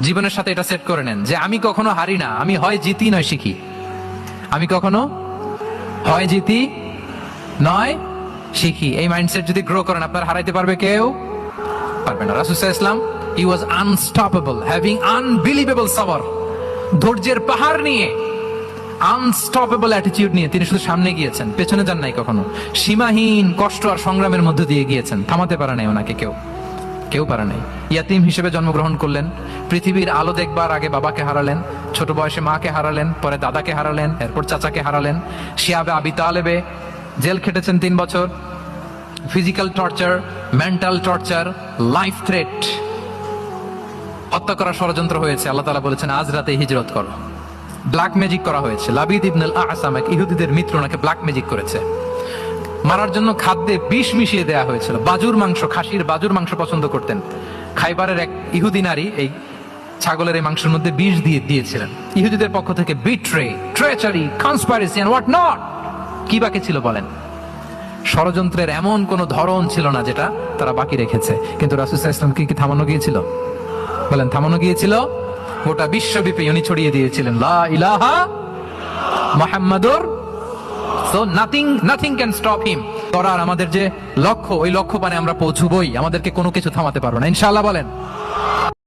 জীবনের সাথে এটা সেট করে নেন যে আমি কখনো হারি না, আমি হয় জিতি নয় শিখি। আমি কখনো হয় জিতি নয় শিখি। এই মাইন্ডসেট যদি গ্রো করেন, আপনার হারাইতে পারবে কেউ পারবে না। রাসূল সাল্লাল্লাহু আলাইহি ওয়াসাল্লাম হি ওয়াজ আনস্টপেবল, হ্যাভিং আনবিলিভেবল সাবর, ধৈর্যের পাহাড় নিয়ে, আনস্টপেবল অ্যাটিটিউড নিয়ে তিনি শুধু সামনে গিয়েছেন, পেছনে যান নাই কখনো। সীমাহীন কষ্ট আর সংগ্রামের মধ্য দিয়ে গিয়েছেন, থামাতে পারে নাই ওনাকে কেউ পারে নাই। ইয়াতিম হিসেবে জন্মগ্রহণ করলেন, পৃথিবীর আলো দেখবার আগে বাবাকে হারালেন, ছোট বয়সে মাকে হারালেন, পরে দাদাকে হারালেন, এরপর চাচাকে হারালেন। শিয়াবে আবি তালেবে জেল খেটেছেন 3 বছর। Physical torture, mental torture, life threat, হত্যা করার ষড়যন্ত্র হয়েছে। আল্লাহ তাআলা বলেছেন আজ রাতে হিজরত করো। ব্ল্যাক ম্যাজিক করা হয়েছে। লাবিদ ইবনুল আ'সাম, এক ইহুদিদের মিত্র, ওনাকে ব্ল্যাক ম্যাজিক করেছে। মারার জন্য খাদ্যে বিষ মিশিয়ে দেয়া হয়েছিল। বাজুর মাংস, খাসির বাজুর মাংস পছন্দ করতেন। খাইবারের এক ইহুদি নারী এই ছাগলের এই মাংসের মধ্যে বিষ দিয়ে দিয়েছিলেন। ইহুদিদের পক্ষ থেকে betray, treachery, conspiracy and what not, কি বাকি ছিল বলেন? ষড়যন্ত্রের এমন কোন ধরন ছিল না যেটা তারা বাকি রেখেছে। কিন্তু রাসূল সাল্লাল্লাহু আলাইহি ওয়াসাল্লাম কি থামানো গিয়েছিল? বলেন, থামানো গিয়েছিল? গোটা বিশ্বব্যাপী উনি ছড়িয়ে দিয়েছিলেন লা ইলাহা মুহাম্মাদুর। So nothing can stop him. করার আমাদের যে লক্ষ্য, ওই লক্ষ্য পানে আমরা পৌঁছবই। আমাদেরকে কোনো কিছু থামাতে পারবে না ইনশাআল্লাহ। বলেন।